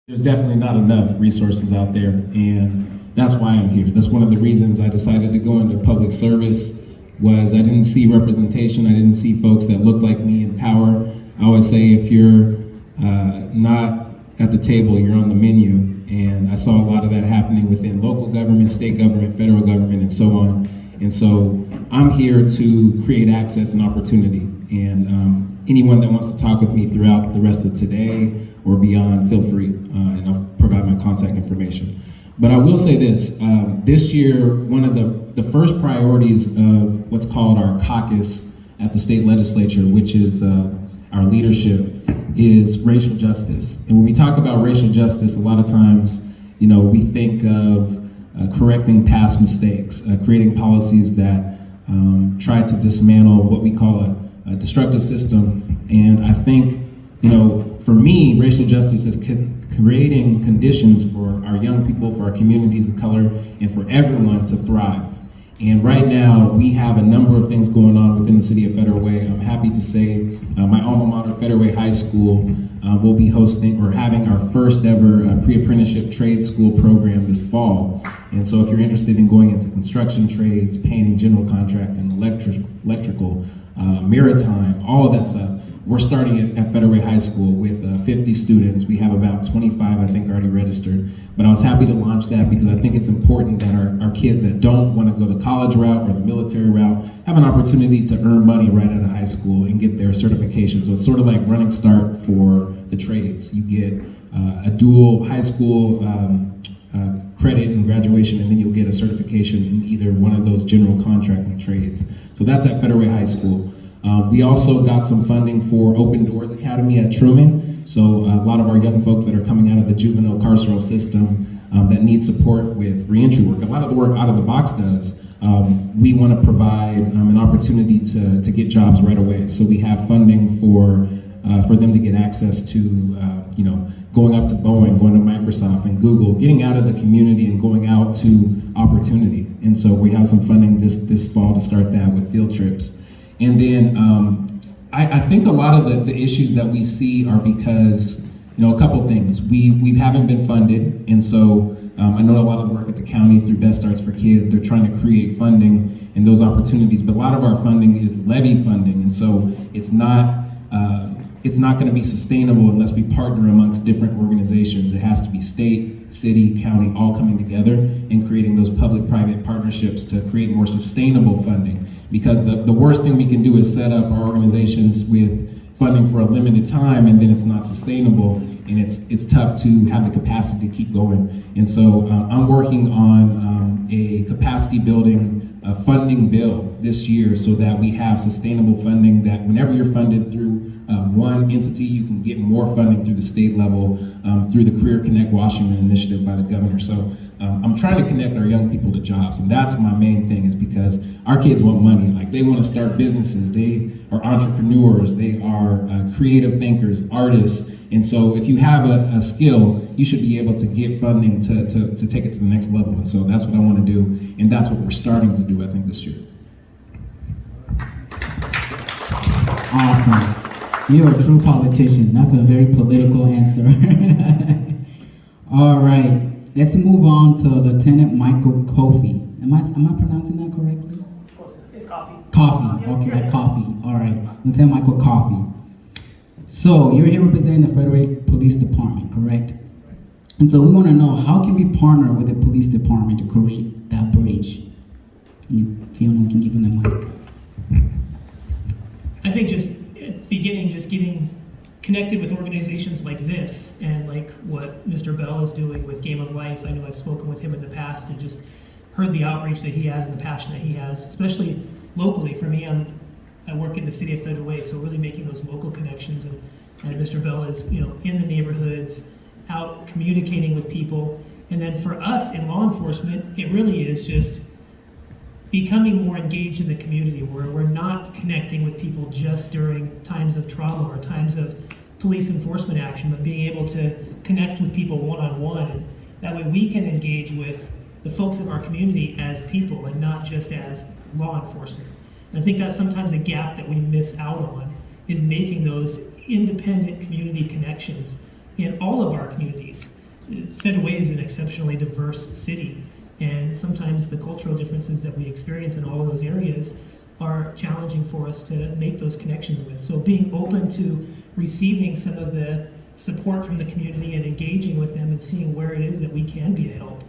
There's definitely not enough resources out there, and that's why I'm here. That's one of the reasons I decided to go into public service, was I didn't see representation. I didn't see folks that looked like me in power. I always say, if you're not at the table, you're on the menu, and I saw a lot of that happening within local government, state government, federal government, and so on. And so I'm here to create access and opportunity, and anyone that wants to talk with me throughout the rest of today or beyond, feel free, and I'll provide my contact information. But I will say this, this year, one of the first priorities of what's called our caucus at the state legislature, which is our leadership, is racial justice. And when we talk about racial justice, a lot of times, we think of correcting past mistakes, creating policies that try to dismantle what we call a destructive system. And I think, for me, racial justice is creating conditions for our young people, for our communities of color, and for everyone to thrive. And right now, we have a number of things going on within the city of Federal Way. I'm happy to say my alma mater, Federal Way High School, will be hosting or having our first ever pre-apprenticeship trade school program this fall. And so if you're interested in going into construction trades, painting, general contracting, electrical, maritime, all of that stuff, we're starting at Federal Way High School with 50 students. We have about 25, I think, already registered. But I was happy to launch that because I think it's important that our kids that don't want to go the college route or the military route have an opportunity to earn money right out of high school and get their certification. So it's sort of like running start for the trades. You get a dual high school credit and graduation, and then you'll get a certification in either one of those general contracting trades. So that's at Federal Way High School. We also got some funding for Open Doors Academy at Truman. So a lot of our young folks that are coming out of the juvenile carceral system that need support with reentry work, a lot of the work Out of the Box does, we want to provide an opportunity to get jobs right away. So we have funding for them to get access to, going up to Boeing, going to Microsoft and Google, getting out of the community and going out to opportunity. And so we have some funding this fall to start that with field trips. And then I think a lot of the issues that we see are because, a couple things. We haven't been funded, and so I know a lot of the work at the county through Best Starts for Kids, they're trying to create funding and those opportunities, but a lot of our funding is levy funding, and so it's not going to be sustainable unless we partner amongst different organizations. It has to be state, city, county, all coming together and creating those public-private partnerships to create more sustainable funding. Because the worst thing we can do is set up our organizations with funding for a limited time, and then it's not sustainable, and it's tough to have the capacity to keep going. And so I'm working on a capacity building funding bill this year so that we have sustainable funding, that whenever you're funded through one entity, you can get more funding through the state level, through the Career Connect Washington initiative by the governor. So I'm trying to connect our young people to jobs, and that's my main thing, is because our kids want money. Like, they want to start businesses, they are entrepreneurs, they are creative thinkers, artists. And so if you have a skill, you should be able to get funding to take it to the next level. And so that's what I want to do, and that's what we're starting to do, I think, this year. Awesome. You're a true politician. That's a very political answer. All right, let's move on to Lieutenant Micheal Coffey. Am I pronouncing that correctly? It's Coffey. Coffey, okay, like coffee. All right, Lieutenant Micheal Coffey. So you're here representing the Federal Police Department, correct? And so we want to know, how can we partner with the police department to create that bridge? Fiona, can you give them the mic? I think just at the beginning, just getting connected with organizations like this, and like what Mr. Bell is doing with Game of Life. I know I've spoken with him in the past and just heard the outreach that he has and the passion that he has, especially locally. For me, I work in the city of Federal Way, so really making those local connections, and Mr. Bell is, in the neighborhoods, out communicating with people. And then for us in law enforcement, it really is just becoming more engaged in the community, where we're not connecting with people just during times of trauma or times of police enforcement action, but being able to connect with people one-on-one, and that way we can engage with the folks of our community as people and not just as law enforcement. And I think that's sometimes a gap that we miss out on, is making those independent community connections in all of our communities. Federal Way is an exceptionally diverse city, and sometimes the cultural differences that we experience in all of those areas are challenging for us to make those connections with. So being open to receiving some of the support from the community and engaging with them and seeing where it is that we can be a help,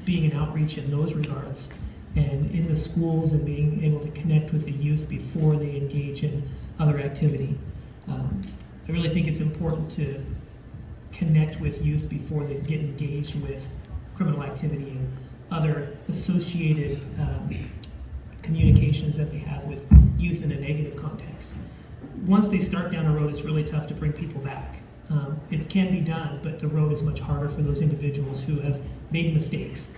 being an outreach in those regards, and in the schools and being able to connect with the youth before they engage in other activity. I really think it's important to connect with youth before they get engaged with criminal activity and other associated communications that they have with youth in a negative context. Once they start down a road, it's really tough to bring people back. It can be done, but the road is much harder for those individuals who have made mistakes.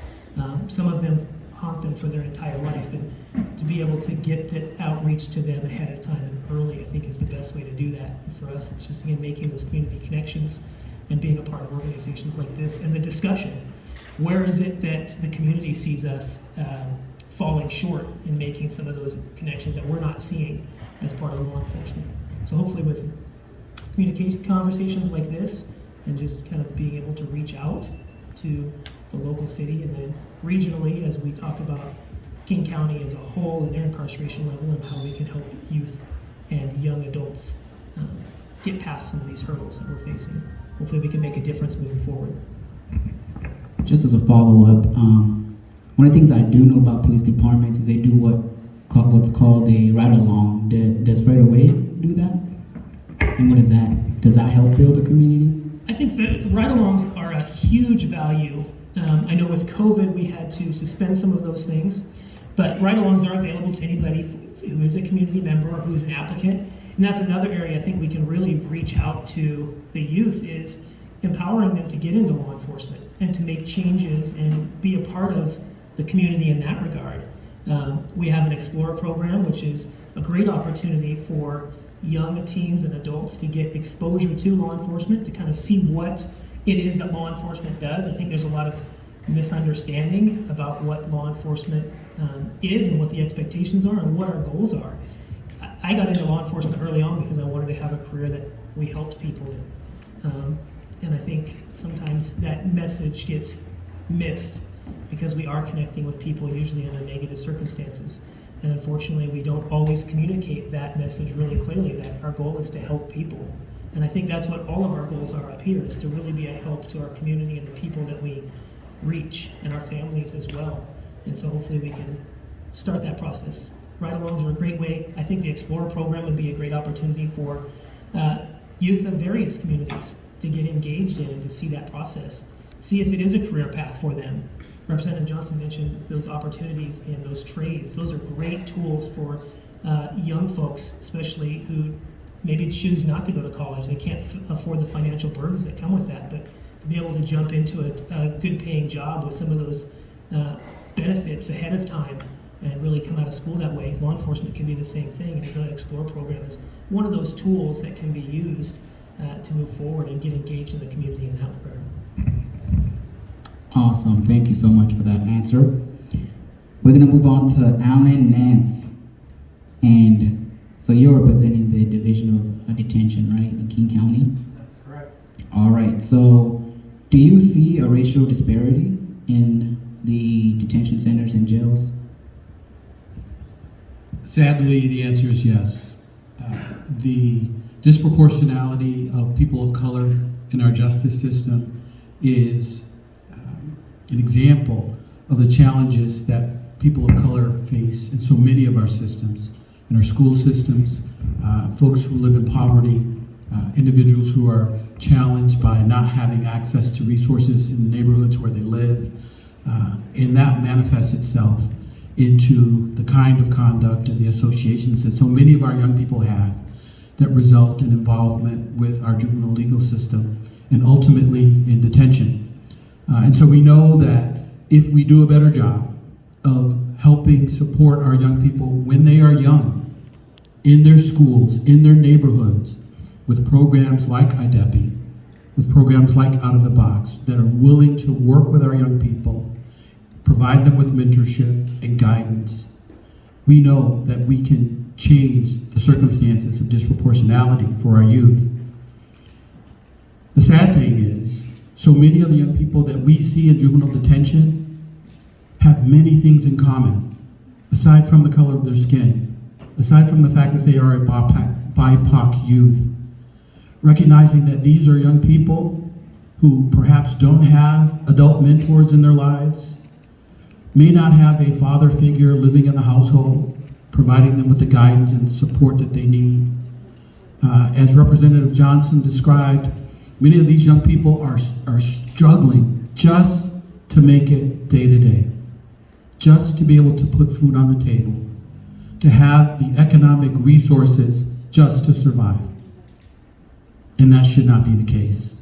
Some of them haunt them for their entire life, and to be able to get the outreach to them ahead of time and early, I think, is the best way to do that. And for us, it's just, again, making those community connections and being a part of organizations like this, and the discussion. Where is it that the community sees us falling short in making some of those connections that we're not seeing as part of law enforcement? So hopefully with communication conversations like this, and just kind of being able to reach out to the local city, and then regionally, as we talk about King County as a whole and their incarceration level, and how we can help youth and young adults get past some of these hurdles that we're facing. Hopefully we can make a difference moving forward. Just as a follow-up, one of the things I do know about police departments is they do what's called a ride-along. Does Federal Way do that? And what is that? Does that help build a community? I think ride-alongs are a huge value. I know with COVID we had to suspend some of those things, but ride-alongs are available to anybody who is a community member or who is an applicant. And that's another area I think we can really reach out to the youth, is empowering them to get into law enforcement and to make changes and be a part of the community in that regard. We have an Explorer program, which is a great opportunity for young teens and adults to get exposure to law enforcement, to kind of see what it is that law enforcement does. I think there's a lot of misunderstanding about what law enforcement is and what the expectations are and what our goals are. I got into law enforcement early on because I wanted to have a career that we helped people in. And I think sometimes that message gets missed because we are connecting with people usually under negative circumstances. And unfortunately, we don't always communicate that message really clearly, that our goal is to help people. And I think that's what all of our goals are up here, is to really be a help to our community and the people that we reach, and our families as well. And so hopefully we can start that process. Ride-alongs are a great way. I think the Explorer program would be a great opportunity for youth of various communities to get engaged in and to see that process. See if it is a career path for them. Representative Johnson mentioned those opportunities in those trades. Those are great tools for young folks, especially who maybe choose not to go to college. They can't afford the financial burdens that come with that, but to be able to jump into a good paying job with some of those benefits ahead of time and really come out of school that way. Law enforcement can be the same thing, and the Explorer program is one of those tools that can be used to move forward and get engaged in the community in that regard. Awesome. Thank you so much for that answer. We're going to move on to A Nance. And so you're representing the Division of Detention, right, in King County? That's correct. All right. So do you see a racial disparity in the detention centers and jails? Sadly, the answer is yes. The disproportionality of people of color in our justice system is an example of the challenges that people of color face in so many of our systems, in our school systems, folks who live in poverty, individuals who are challenged by not having access to resources in the neighborhoods where they live, and that manifests itself into the kind of conduct and the associations that so many of our young people have that result in involvement with our juvenile legal system and ultimately in detention. And so we know that if we do a better job of helping support our young people when they are young, in their schools, in their neighborhoods, with programs like AYDEPI, with programs like Out of the Box that are willing to work with our young people, provide them with mentorship and guidance, we know that we can change the circumstances of disproportionality for our youth. The sad thing is, So many of the young people that we see in juvenile detention have many things in common, aside from the color of their skin, aside from the fact that they are a BIPOC youth. Recognizing that these are young people who perhaps don't have adult mentors in their lives, may not have a father figure living in the household, providing them with the guidance and support that they need. As Representative Johnson described, many of these young people are struggling just to make it day to day, just to be able to put food on the table, to have the economic resources just to survive. And that should not be the case.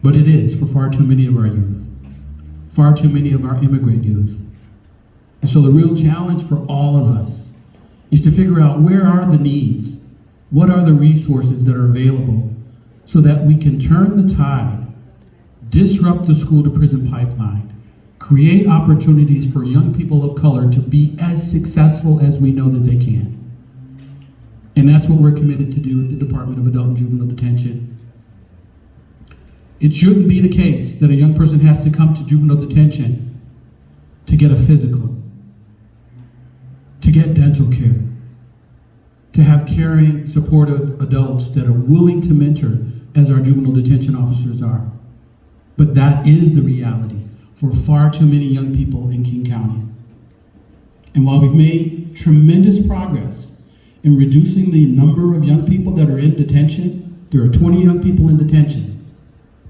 But it is for far too many of our youth, far too many of our immigrant youth. And so the real challenge for all of us is to figure out where are the needs, what are the resources that are available so that we can turn the tide, disrupt the school to prison pipeline, create opportunities for young people of color to be as successful as we know that they can. And that's what we're committed to do at the Department of Adult and Juvenile Detention. It shouldn't be the case that a young person has to come to juvenile detention to get a physical, to get dental care, to have caring, supportive adults that are willing to mentor as our juvenile detention officers are. But that is the reality for far too many young people in King County. And while we've made tremendous progress in reducing the number of young people that are in detention, there are 20 young people in detention,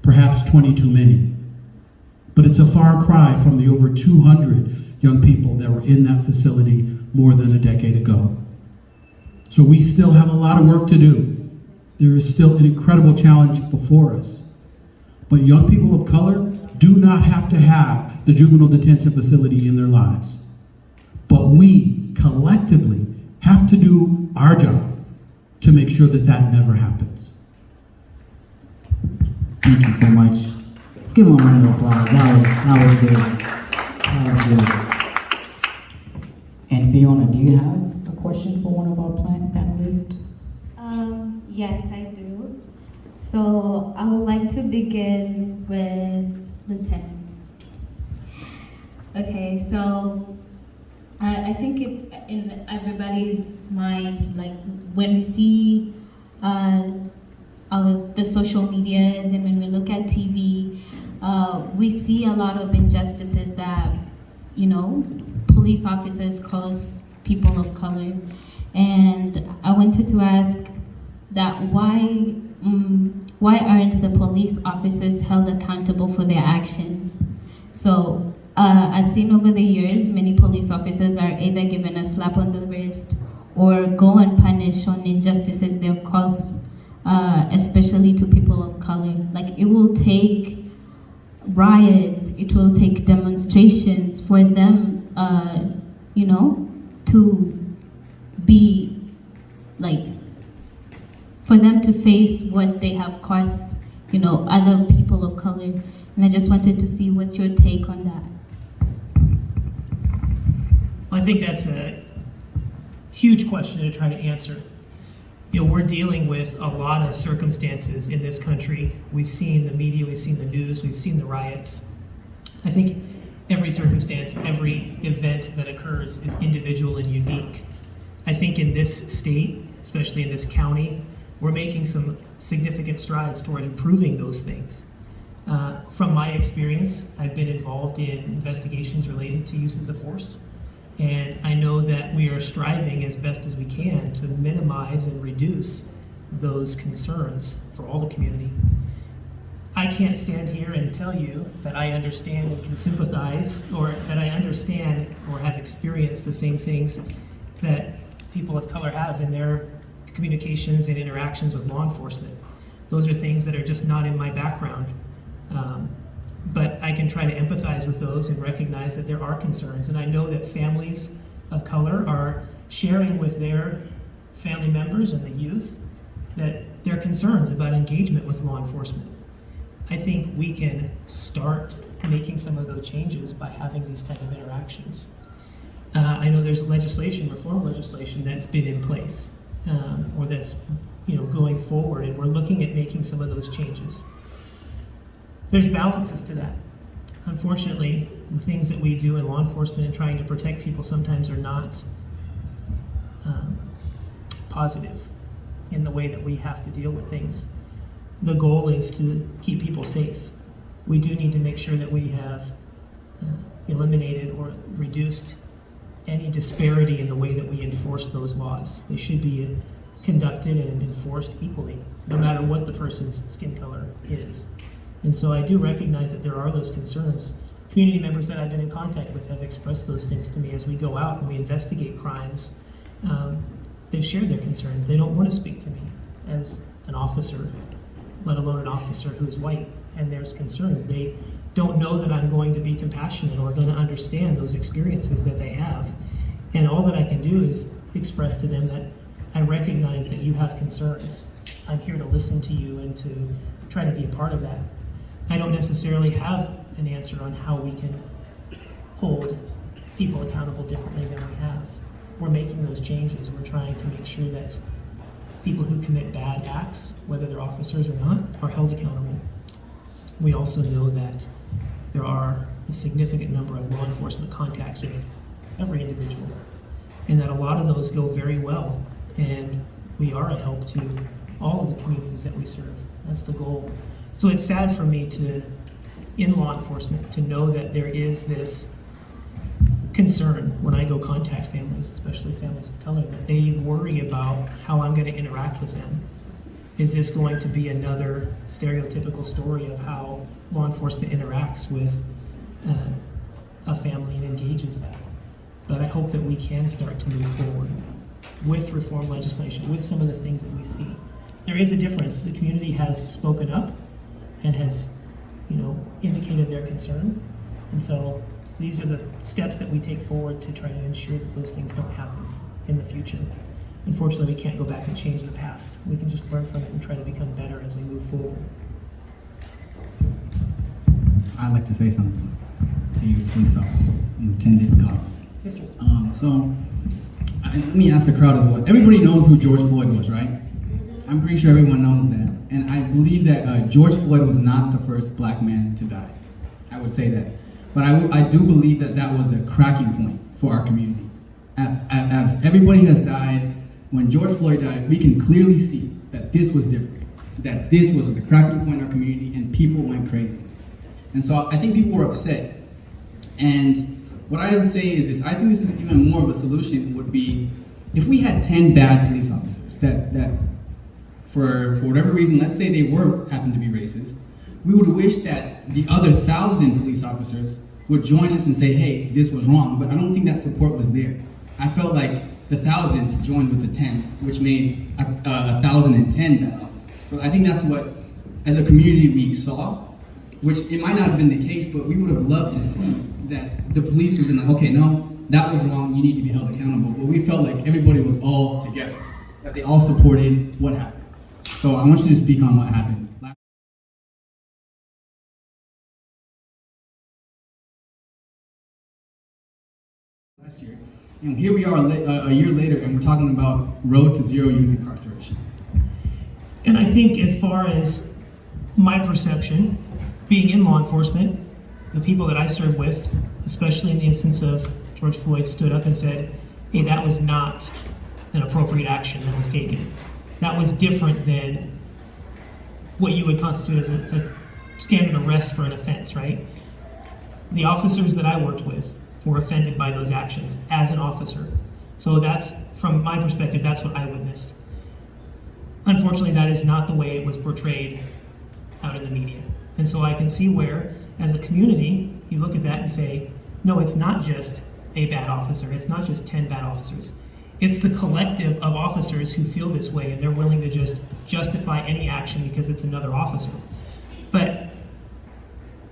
perhaps 20 too many. But it's a far cry from the over 200 young people that were in that facility more than a decade ago. So we still have a lot of work to do. There is still an incredible challenge before us. But young people of color do not have to have the juvenile detention facility in their lives. But we collectively have to do our job to make sure that that never happens. Thank you so much. Let's give him a round of applause. That was good. That was good. And Fiona, do you have a question for one of our panelists? Yes, I do. So I would like to begin with Lieutenant. Okay, so I think it's in everybody's mind, like when we see all of the social medias and when we look at TV, we see a lot of injustices that, you know, police officers cause people of color. And I wanted to ask that why aren't the police officers held accountable for their actions? So I've seen over the years, many police officers are either given a slap on the wrist or go unpunished on injustices they've caused, especially to people of color. Like, it will take riots, it will take demonstrations for them, you know, to be like, for them to face what they have caused, you know, other people of color. And I just wanted to see what's your take on that. I think that's a huge question to try to answer. You know, we're dealing with a lot of circumstances in this country. We've seen the media, we've seen the news, we've seen the riots. I think every circumstance, every event that occurs is individual and unique. I think in this state, especially in this county, we're making some significant strides toward improving those things. From my experience, I've been involved in investigations related to uses of force, and I know that we are striving as best as we can to minimize and reduce those concerns for all the community. I can't stand here and tell you that I understand and can sympathize, or that I understand or have experienced the same things that people of color have in their communications and interactions with law enforcement. Those are things that are just not in my background. But I can try to empathize with those and recognize that there are concerns. And I know that families of color are sharing with their family members and the youth that their concerns about engagement with law enforcement. I think we can start making some of those changes by having these type of interactions. I know there's legislation, reform legislation, that's been in place, or that's, you know, going forward, and we're looking at making some of those changes. there's balances to that. Unfortunately, the things that we do in law enforcement and trying to protect people sometimes are not positive in the way that we have to deal with things. The goal is to keep people safe. We do need to make sure that we have eliminated or reduced any disparity in the way that we enforce those laws. They should be conducted and enforced equally, no matter what the person's skin color is. And so I do recognize that there are those concerns. Community members that I've been in contact with have expressed those things to me as we go out and we investigate crimes. They've shared their concerns. They don't want to speak to me as an officer, let alone an officer who's white, and there's concerns. They don't know that I'm going to be compassionate or going to understand those experiences that they have. And all that I can do is express to them that I recognize that you have concerns. I'm here to listen to you and to try to be a part of that. I don't necessarily have an answer on how we can hold people accountable differently than we have. We're making those changes. We're trying to make sure that people who commit bad acts, whether they're officers or not, are held accountable. We also know that there are a significant number of law enforcement contacts with every individual, and that a lot of those go very well, and we are a help to all of the communities that we serve. That's the goal. So it's sad for me to, in law enforcement, to know that there is this concern when I go contact families, especially families of color, that they worry about how I'm going to interact with them. Is this going to be another stereotypical story of how law enforcement interacts with a family and engages that? But I hope that we can start to move forward with reform legislation, with some of the things that we see. There is a difference. The community has spoken up and has, indicated their concern. And so these are the steps that we take forward to try to ensure that those things don't happen in the future. Unfortunately, we can't go back and change the past. We can just learn from it and try to become better as we move forward. I'd like to say something to you, police officer, Lieutenant Coffey. Yes, sir. Let me ask the crowd as well. Everybody knows who George Floyd was, right? I'm pretty sure everyone knows that. And I believe that George Floyd was not the first black man to die. I would say that. But I do believe that that was the cracking point for our community. As everybody has died, when George Floyd died, we can clearly see that this was different. That this was the cracking point in our community, and people went crazy. And so I think people were upset. And what I would say is this: I think this is even more of a solution would be if we had 10 bad police officers that for whatever reason, let's say they happened to be racist, we would wish that the other 1,000 police officers would join us and say, hey, this was wrong. But I don't think that support was there. I felt like the 1,000 joined with the 10, which made 1,010 bad officers. So I think that's what, as a community, we saw, which it might not have been the case, but we would have loved to see that the police would have been like, okay, no, that was wrong, you need to be held accountable. But we felt like everybody was all together, that they all supported what happened. So I want you to speak on what happened. Last year. And here we are a year later, and we're talking about road to zero youth incarceration. And I think as far as my perception, being in law enforcement, the people that I serve with, especially in the instance of George Floyd, stood up and said, hey, that was not an appropriate action that was taken. That was different than what you would constitute as a standard arrest for an offense, right? The officers that I worked with were offended by those actions as an officer. So that's, from my perspective, that's what I witnessed. Unfortunately, that is not the way it was portrayed out in the media. And so I can see where, as a community, you look at that and say, no, it's not just a bad officer. It's not just 10 bad officers. It's the collective of officers who feel this way, and they're willing to just justify any action because it's another officer. But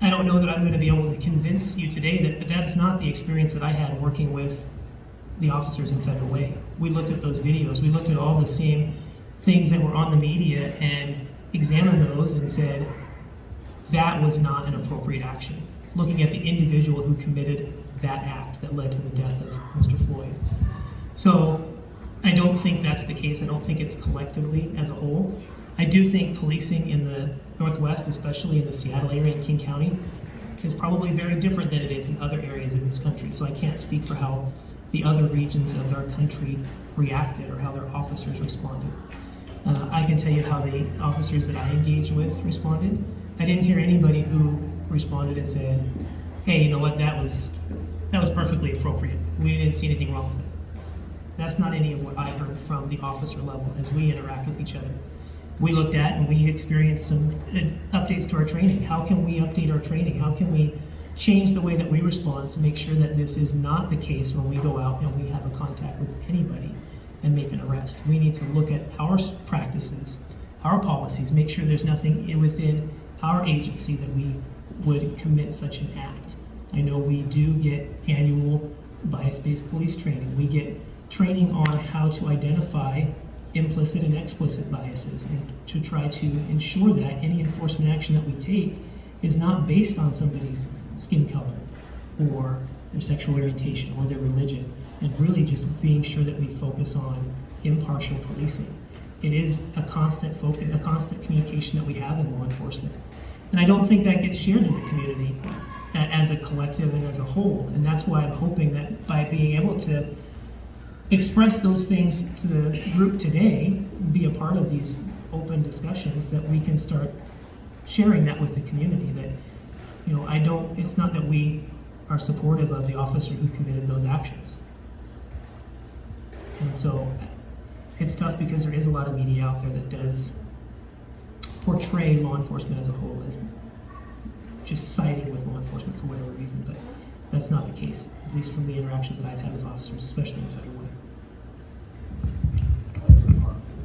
I don't know that I'm going to be able to convince you today that that's not the experience that I had working with the officers in Federal Way. We looked at those videos. We looked at all the same things that were on the media and examined those and said, that was not an appropriate action. Looking at the individual who committed that act that led to the death of Mr. Floyd. So I don't think that's the case. I don't think it's collectively as a whole. I do think policing in the Northwest, especially in the Seattle area and King County, is probably very different than it is in other areas in this country. So I can't speak for how the other regions of our country reacted or how their officers responded. I can tell you how the officers that I engaged with responded. I didn't hear anybody who responded and said, hey, you know what, that was perfectly appropriate. We didn't see anything wrong with it. That's not any of what I heard from the officer level as we interact with each other. We looked at and we experienced some updates to our training. How can we update our training? How can we change the way that we respond to make sure that this is not the case when we go out and we have a contact with anybody and make an arrest? We need to look at our practices, our policies, make sure there's nothing within our agency that we would commit such an act. I know we do get annual bias-based police training. We get training on how to identify implicit and explicit biases and to try to ensure that any enforcement action that we take is not based on somebody's skin color or their sexual orientation or their religion, and really just being sure that we focus on impartial policing. It is a constant focus, a constant communication that we have in law enforcement. And I don't think that gets shared in the community as a collective and as a whole. And that's why I'm hoping that by being able to express those things to the group today, be a part of these open discussions, that we can start sharing that with the community. That, you know, it's not that we are supportive of the officer who committed those actions. And so it's tough because there is a lot of media out there that does portray law enforcement as a whole as just siding with law enforcement for whatever reason, but that's not the case, at least from the interactions that I've had with officers, especially in federal way.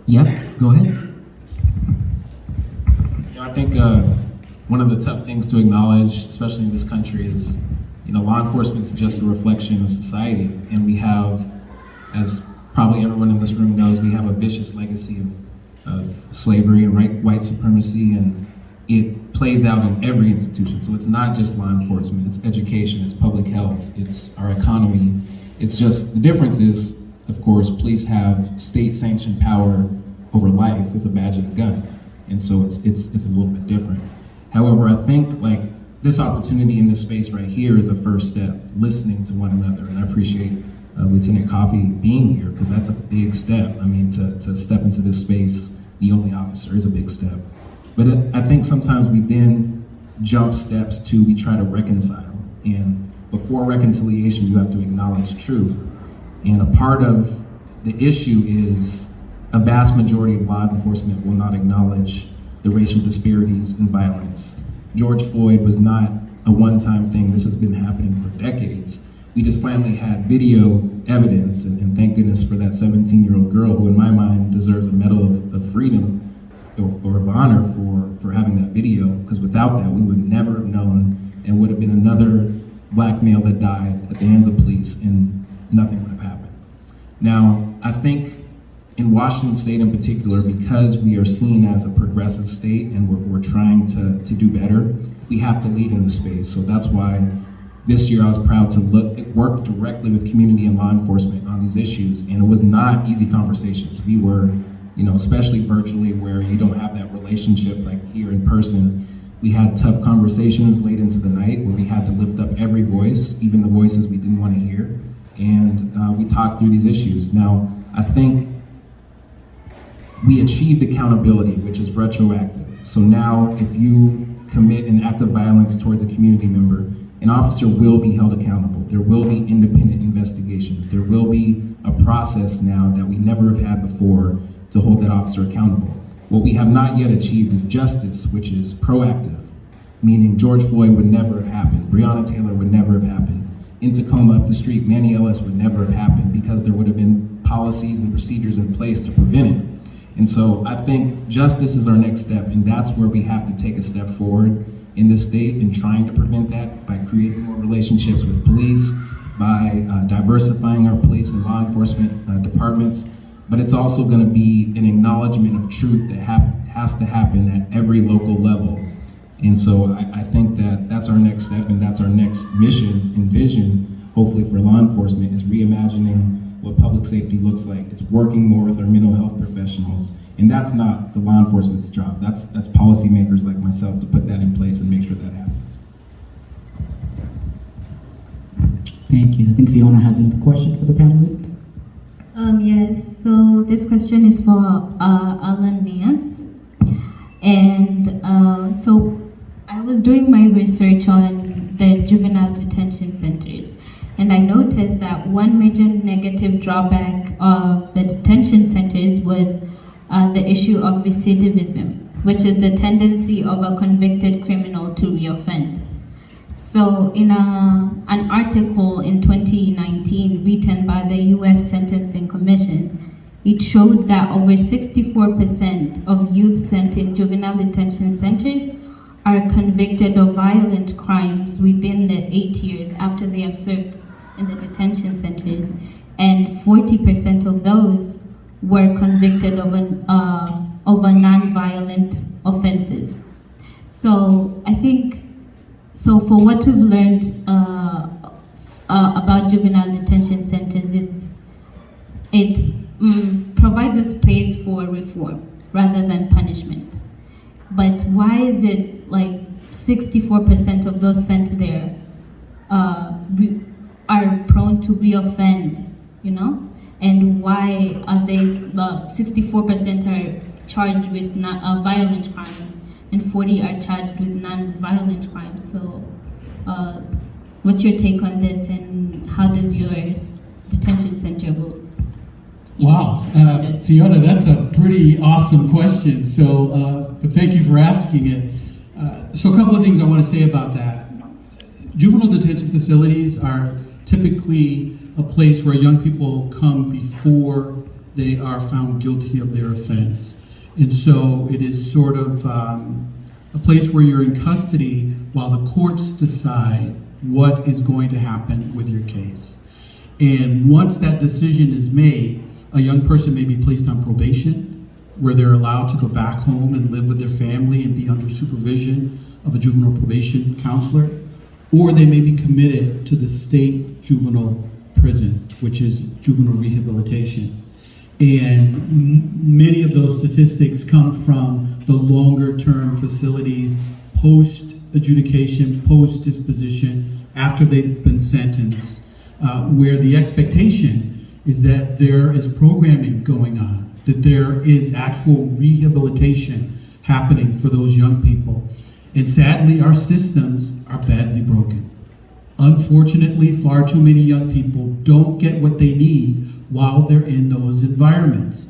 Yeah, go ahead. You know, I think one of the tough things to acknowledge, especially in this country, is, you know, law enforcement is just a reflection of society, and we have, as probably everyone in this room knows, we have a vicious legacy of slavery and white supremacy, and it plays out in every institution. So it's not just law enforcement, it's education, it's public health, it's our economy. It's just, the difference is, of course, police have state-sanctioned power over life with a badge and a gun. And so it's a little bit different. However, I think like this opportunity in this space right here is a first step, listening to one another. And I appreciate Lieutenant Coffey being here, because that's a big step. I mean, to step into this space, the only officer, is a big step. But I think sometimes we then jump steps to, we try to reconcile. And before reconciliation, you have to acknowledge truth. And a part of the issue is a vast majority of law enforcement will not acknowledge the racial disparities and violence. George Floyd was not a one-time thing. This has been happening for decades. We just finally had video evidence, and thank goodness for that 17-year-old girl who in my mind deserves a Medal of Freedom or of honor for having that video, because without that we would never have known, and would have been another black male that died at the hands of police and nothing would have happened. Now, I think in Washington State in particular, because we are seen as a progressive state and we're trying to do better, we have to lead in the space. So that's why this year I was proud to work directly with community and law enforcement on these issues, and it was not easy conversations. We were, you know, especially virtually where you don't have that relationship like here in person, we had tough conversations late into the night where we had to lift up every voice, even the voices we didn't want to hear, and we talked through these issues. Now, I think we achieved accountability, which is retroactive. So now if you commit an act of violence towards a community member, an officer will be held accountable. There will be independent investigations. There will be a process now that we never have had before to hold that officer accountable. What we have not yet achieved is justice, which is proactive, meaning George Floyd would never have happened. Breonna Taylor would never have happened. In Tacoma up the street, Manny Ellis would never have happened, because there would have been policies and procedures in place to prevent it. And so I think justice is our next step, and that's where we have to take a step forward in this state in trying to prevent that by creating more relationships with police, by diversifying our police and law enforcement departments. But it's also going to be an acknowledgement of truth that has to happen at every local level. And so I think that that's our next step, and that's our next mission and vision, hopefully for law enforcement, is reimagining what public safety looks like. It's working more with our mental health professionals. And that's not the law enforcement's job. That's policymakers like myself to put that in place and make sure that happens. Thank you. I think Fiona has another question for the panelists. Yes, so this question is for A Nance. And so I was doing my research on the juvenile detention centers, and I noticed that one major negative drawback of the detention centers was the issue of recidivism, which is the tendency of a convicted criminal to reoffend. So in an article in 2019 written by the US Sentencing Commission, it showed that over 64% of youth sent in juvenile detention centers are convicted of violent crimes within the 8 years after they have served in the detention centers, and 40% of those were convicted of non-violent offenses. So I think, so for what we've learned about juvenile detention centers, it provides a space for reform rather than punishment. But why is it like 64% of those sent there are prone to reoffend, you know? And why are they, 64% are charged with violent crimes and 40 are charged with non-violent crimes? So what's your take on this, and how does your detention center work? Wow, Fiona, that's a pretty awesome question. So, but thank you for asking it. So a couple of things I want to say about that. Juvenile detention facilities are typically a place where young people come before they are found guilty of their offense. And so it is sort of a place where you're in custody while the courts decide what is going to happen with your case. And once that decision is made, a young person may be placed on probation, where they're allowed to go back home and live with their family and be under supervision of a juvenile probation counselor, or they may be committed to the state juvenile prison, which is juvenile rehabilitation. And many of those statistics come from the longer term facilities, post-adjudication, post-disposition, after they've been sentenced, where the expectation is that there is programming going on, that there is actual rehabilitation happening for those young people. And sadly, our systems are badly broken. Unfortunately, far too many young people don't get what they need while they're in those environments.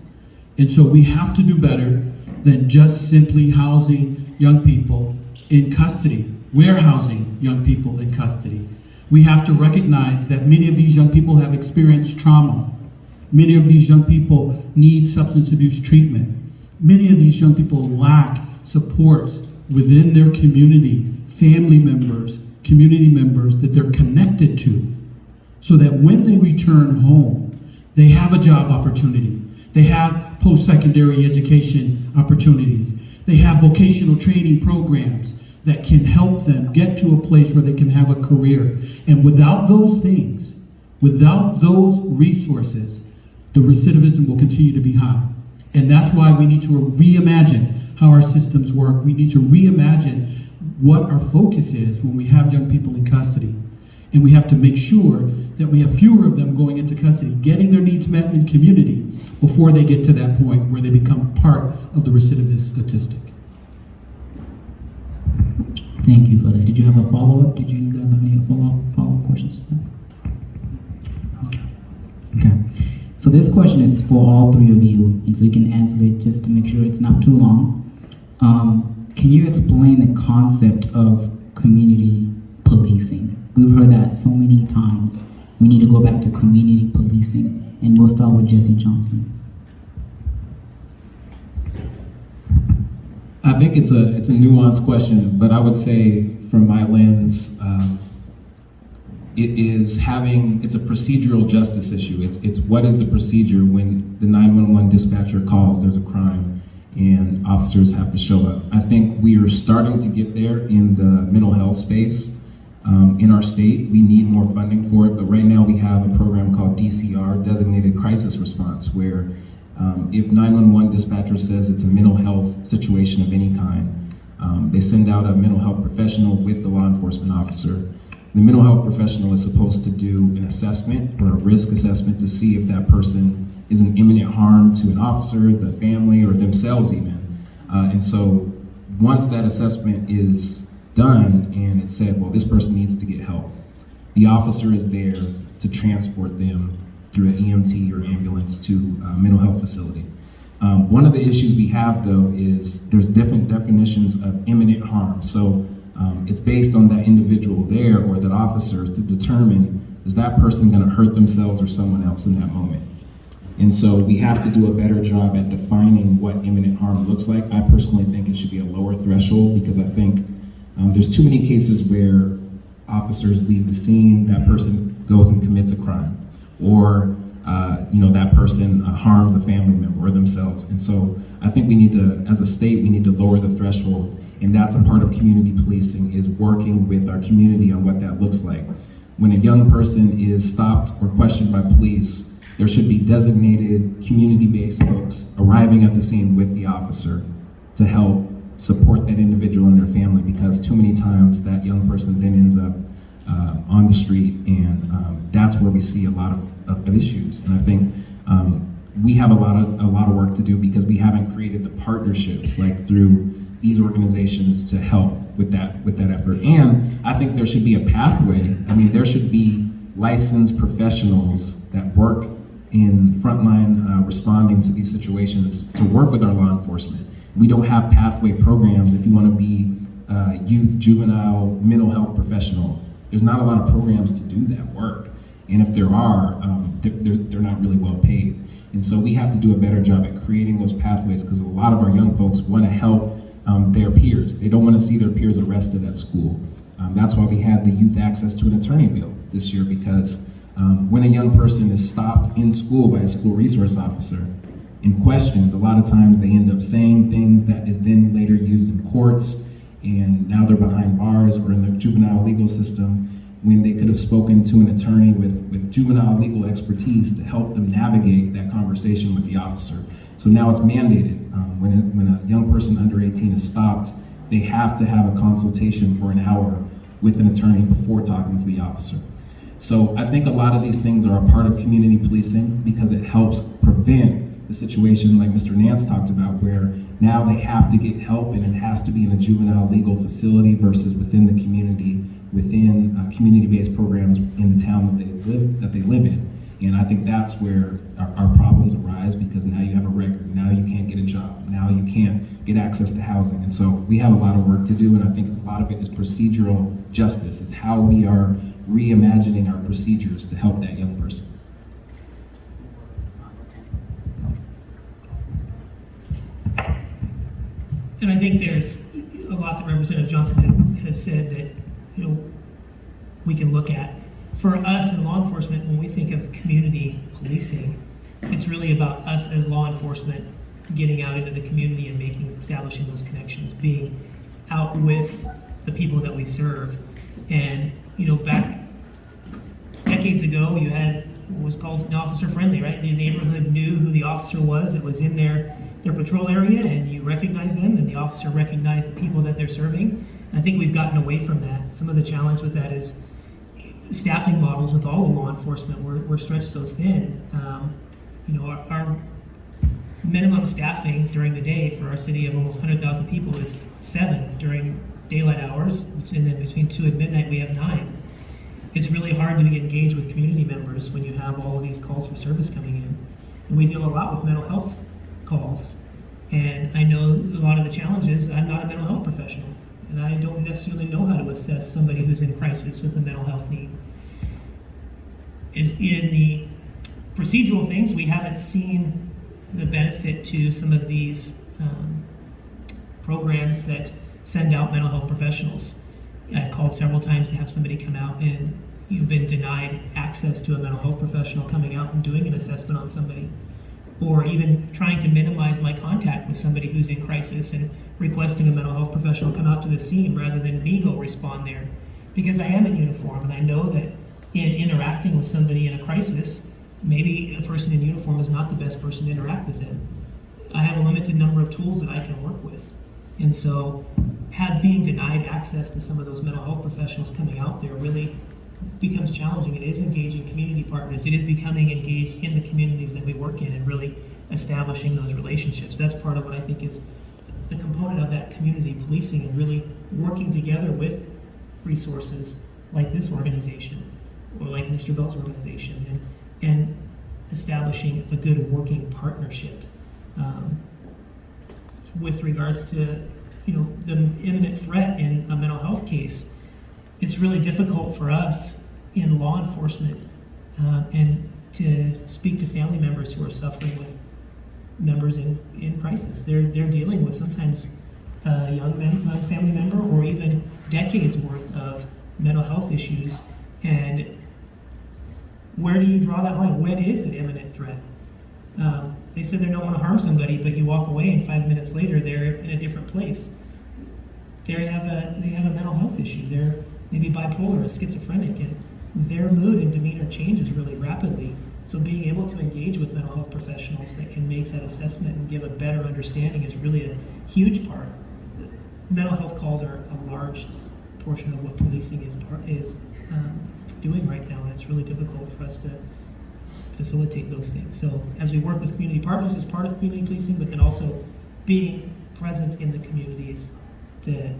And so we have to do better than just simply housing young people in custody, warehousing young people in custody. We have to recognize that many of these young people have experienced trauma. Many of these young people need substance abuse treatment. Many of these young people lack supports within their community, family members, community members that they're connected to, so that when they return home, they have a job opportunity. They have post-secondary education opportunities. They have vocational training programs that can help them get to a place where they can have a career. And without those things, without those resources, the recidivism will continue to be high. And that's why we need to reimagine how our systems work. We need to reimagine what our focus is when we have young people in custody. And we have to make sure that we have fewer of them going into custody, getting their needs met in community before they get to that point where they become part of the recidivist statistic. Thank you for that. Did you have a follow-up? Did you guys have any follow-up questions? Okay. So this question is for all three of you, and so you can answer it just to make sure it's not too long. Can you explain the concept of community policing? We've heard that so many times. We need to go back to community policing, and we'll start with Jesse Johnson. I think it's a nuanced question, but I would say from my lens, it's a procedural justice issue. It's what is the procedure when the 911 dispatcher calls there's a crime and officers have to show up. I think we are starting to get there in the mental health space. in our state. We need more funding for it, but right now we have a program called DCR, Designated Crisis Response, where if 911 dispatcher says it's a mental health situation of any kind, they send out a mental health professional with the law enforcement officer. The mental health professional is supposed to do an assessment or a risk assessment to see if that person is an imminent harm to an officer, the family, or themselves even. And so once that assessment is done and it said, well, this person needs to get help, the officer is there to transport them through an EMT or ambulance to a mental health facility. One of the issues we have, though, is there's different definitions of imminent harm. So it's based on that individual there or that officer to determine, is that person going to hurt themselves or someone else in that moment? And so we have to do a better job at defining what imminent harm looks like. I personally think it should be a lower threshold, because I think there's too many cases where officers leave the scene, that person goes and commits a crime, or that person harms a family member or themselves. And so I think we need to, as a state, we need to lower the threshold, and that's a part of community policing, is working with our community on what that looks like. When a young person is stopped or questioned by police, there should be designated community-based folks arriving at the scene with the officer to help support that individual and their family, because too many times that young person then ends up on the street, and that's where we see a lot of issues. And I think we have a lot of work to do, because we haven't created the partnerships like through these organizations to help with that effort. And I think there should be a pathway. I mean, there should be licensed professionals that work in frontline responding to these situations to work with our law enforcement. We don't have pathway programs. If you want to be a youth, juvenile, mental health professional, there's not a lot of programs to do that work. And if there are, they're not really well paid. And so we have to do a better job at creating those pathways, because a lot of our young folks want to help their peers. They don't want to see their peers arrested at school. That's why we had the Youth Access to an Attorney bill this year, because when a young person is stopped in school by a school resource officer and questioned, a lot of times they end up saying things that is then later used in courts, and now they're behind bars or in the juvenile legal system, when they could have spoken to an attorney with juvenile legal expertise to help them navigate that conversation with the officer. So now it's mandated. When a young person under 18 is stopped, they have to have a consultation for an hour with an attorney before talking to the officer. So I think a lot of these things are a part of community policing, because it helps prevent the situation like Mr. Nance talked about, where now they have to get help and it has to be in a juvenile legal facility versus within the community, within community-based programs in the town that they live in. And I think that's where our problems arise, because now you have a record, now you can't get a job, now you can't get access to housing. And so we have a lot of work to do, and I think a lot of it is procedural justice. It's how we are reimagining our procedures to help that young person. And I think there's a lot that Representative Johnson has said that we can look at. For us in law enforcement, when we think of community policing, it's really about us as law enforcement getting out into the community and establishing those connections, being out with the people that we serve. And back decades ago, you had what was called an officer friendly, right? The neighborhood knew who the officer was that was in their patrol area, and you recognized them, and the officer recognized the people that they're serving. And I think we've gotten away from that. Some of the challenge with that is staffing models with all of law enforcement. We're stretched so thin. Our minimum staffing during the day for our city of almost 100,000 people is 7 during daylight hours, and then between 2 and midnight we have 9. It's really hard to engage with community members when you have all of these calls for service coming in. And we deal a lot with mental health calls. And I know a lot of the challenges. I'm not a mental health professional, and I don't necessarily know how to assess somebody who's in crisis with a mental health need. Is in the procedural things, we haven't seen the benefit to some of these programs that send out mental health professionals. I've called several times to have somebody come out, and you've been denied access to a mental health professional coming out and doing an assessment on somebody, or even trying to minimize my contact with somebody who's in crisis and requesting a mental health professional come out to the scene rather than me go respond there. because I am in uniform, and I know that in interacting with somebody in a crisis, maybe a person in uniform is not the best person to interact with him. I have a limited number of tools that I can work with. And so being denied access to some of those mental health professionals coming out there really becomes challenging. It is engaging community partners. It is becoming engaged in the communities that we work in and really establishing those relationships. That's part of what I think is the component of that community policing, and really working together with resources like this organization or like Mr. Bell's organization, and establishing a good working partnership with regards to the imminent threat in a mental health case. It's really difficult for us in law enforcement and to speak to family members who are suffering with members in crisis. They're dealing with sometimes a young family member or even decades worth of mental health issues. And where do you draw that line? When is an imminent threat? They said they don't want to harm somebody, but you walk away and 5 minutes later they're in a different place. They have a mental health issue. They're maybe bipolar or schizophrenic, and their mood and demeanor changes really rapidly. So being able to engage with mental health professionals that can make that assessment and give a better understanding is really a huge part. Mental health calls are a large portion of what policing is doing right now, and it's really difficult for us to facilitate those things. So as we work with community partners as part of community policing, but then also being present in the communities to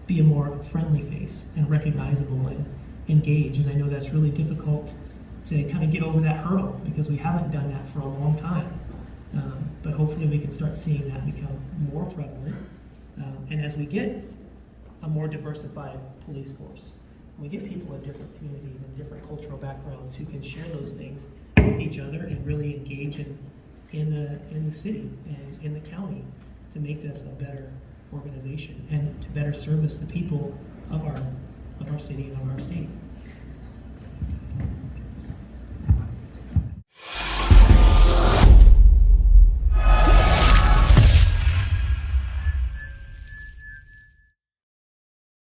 be a more friendly face and recognizable and engage. And I know that's really difficult to kind of get over that hurdle because we haven't done that for a long time. But hopefully we can start seeing that become more prevalent. And as we get a more diversified police force, we get people in different communities and different cultural backgrounds who can share those things with each other and really engage in the city and in the county to make this a better organization and to better service the people of our city and of our state.